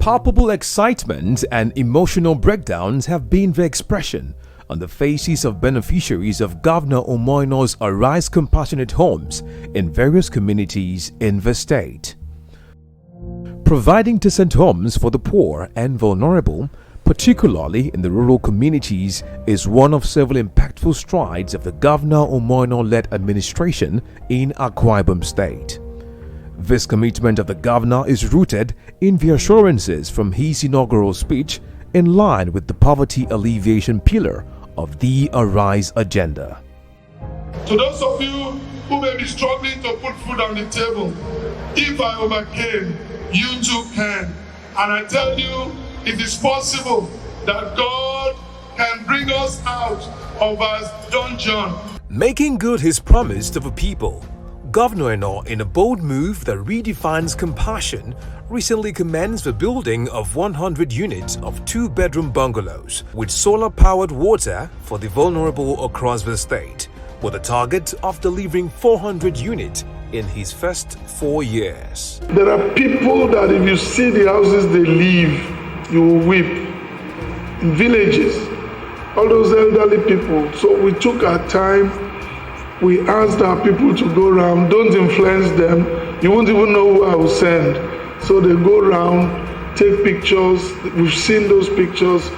Palpable excitement and emotional breakdowns have been the expression on the faces of beneficiaries of Governor Umo Eno's Arise Compassionate Homes in various communities in the state. Providing decent homes for the poor and vulnerable, particularly in the rural communities, is one of several impactful strides of the Governor Umo Eno-led administration in Akwa Ibom State. This commitment of the governor is rooted in the assurances from his inaugural speech in line with the poverty alleviation pillar of the Arise agenda. To those of you who may be struggling to put food on the table, if I overcame, you too can. And I tell you, it is possible that God can bring us out of our dungeon. Making good his promise to the people, Governor Eno, in a bold move that redefines compassion, recently commenced the building of 100 units of 2-bedroom bungalows with solar-powered water for the vulnerable across the state, with a target of delivering 400 units in his first 4 years. There are people that if you see the houses they live, you will weep. In villages, all those elderly people. So we took our time. We asked our people to go around. Don't influence them. You won't even know who I will send. So they go around, take pictures. We've seen those pictures.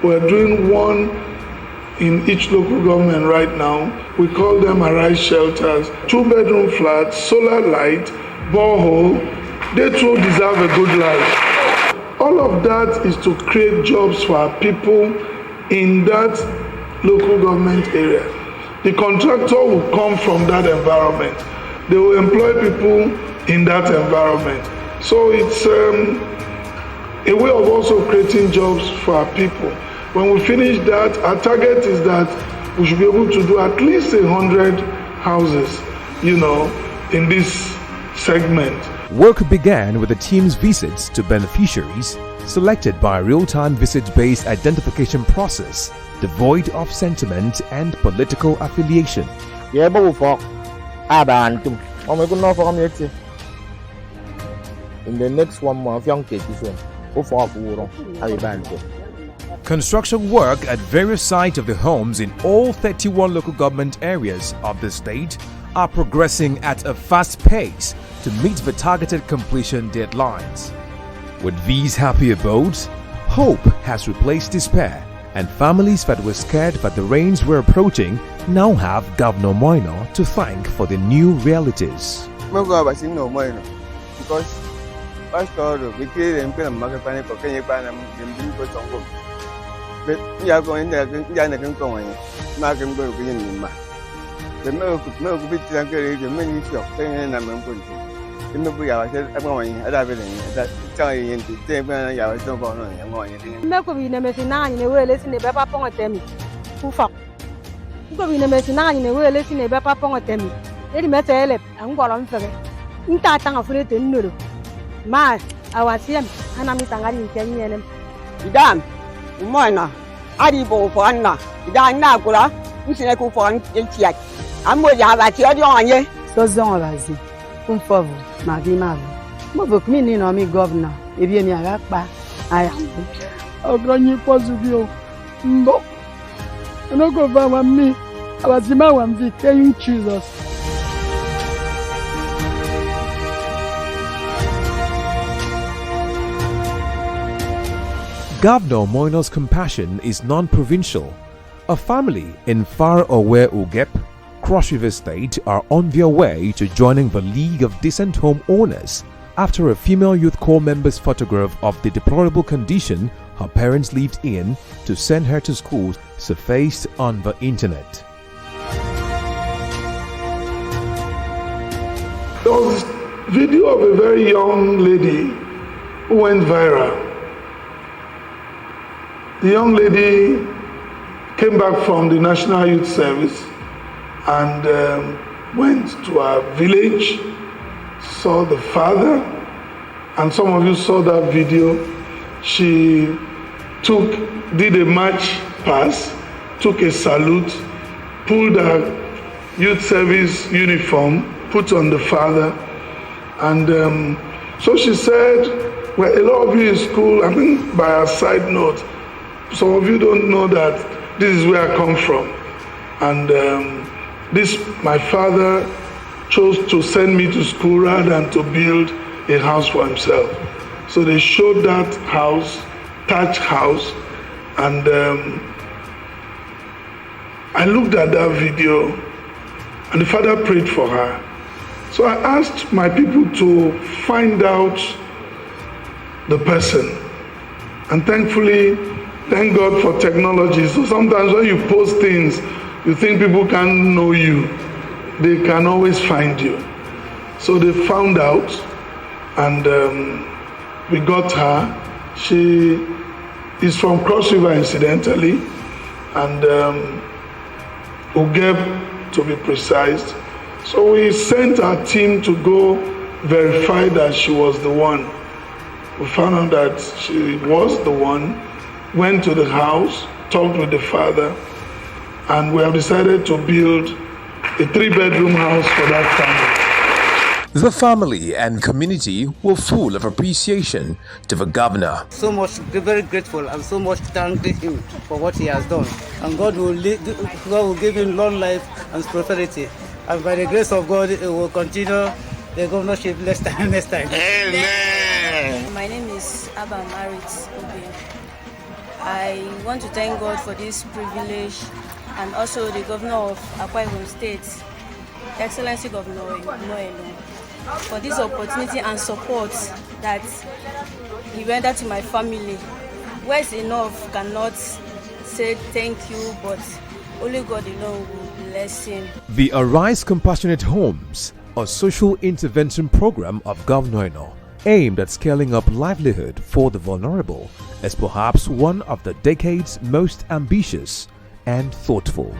We're doing one in each local government right now. We call them Arise shelters. 2-bedroom flats, solar light, borehole. They too deserve a good life. All of that is to create jobs for our people in that local government area. The contractor will come from that environment. They will employ people in that environment. So it's a way of also creating jobs for our people. When we finish that, our target is that we should be able to do at least 100 houses, in this segment. Work began with the team's visits to beneficiaries, selected by a real-time visit-based identification process, devoid of sentiment and political affiliation. In the next 1 month, Construction work at various sites of the homes in all 31 local government areas of the state are progressing at a fast pace to meet the targeted completion deadlines. With these happy abodes, hope has replaced despair, and families that were scared that the rains were approaching now have Governor Umo Eno to thank for the new realities. Because we created a market panic for Kenya but we are going there, Markham go in my. The milk bit the many of Kenya and we are going at that telling into Dave I was no going on. Milk will be never nine in a way, listen to Papa Pong at them. Who fuck? Go in a mess 9 in a way, listen to Papa Pong at them. Let him at a I'm going on for it. In that tongue of it in Nuru. My, I was him, and I'm in Kenya. Damn, Moina, Adibo for Anna, Dan Nagula, Missinaco for Antiac. I'm with you at your on ye. So zone as it. Favor, my man. Move me in on me, governor. If you're near that, I am. I'll grant you possible. No, I'm not going to me. I was the man one week. Can you choose us? Governor Umo Eno's compassion is non-provincial. A family in far-away Ugep, Cross River State, are on their way to joining the League of Decent Home Owners after a female youth corps member's photograph of the deplorable condition her parents lived in to send her to school surfaced on the internet. There was a video of a very young lady who went viral. The young lady came back from the National Youth Service and went to our village, saw the father, and some of you saw that video. She did a march pass, took a salute, pulled her youth service uniform, put on the father, and so she said, Well, a lot of you in school, I think by a side note, some of you don't know that this is where I come from. And my father chose to send me to school rather than to build a house for himself. So they showed that house, thatched house, and I looked at that video, and the father prayed for her. So I asked my people to find out the person. And thankfully, thank God for technology. So sometimes when you post things, you think people can't know you. They can always find you. So they found out, and we got her. She is from Cross River, incidentally, and Ugeb, to be precise. So we sent our team to go verify that she was the one. We found out that she was the one, went to the house, talked with the father, and we have decided to build a 3-bedroom house for that family. The family and community were full of appreciation to the governor. So much, very grateful, and so much thanking him for what he has done. And God will give him long life and prosperity. And by the grace of God, it will continue the governorship next time. Amen. My name is Abba Marit Obi. I want to thank God for this privilege, and also the governor of Akwa Ibom State, Excellency Governor Umo Eno, for this opportunity and support that he rendered to my family. Words enough cannot say thank you, but only God alone will bless him. The Arise Compassionate Homes, a social intervention program of Governor Eno, aimed at scaling up livelihood for the vulnerable, is perhaps one of the decade's most ambitious and thoughtful.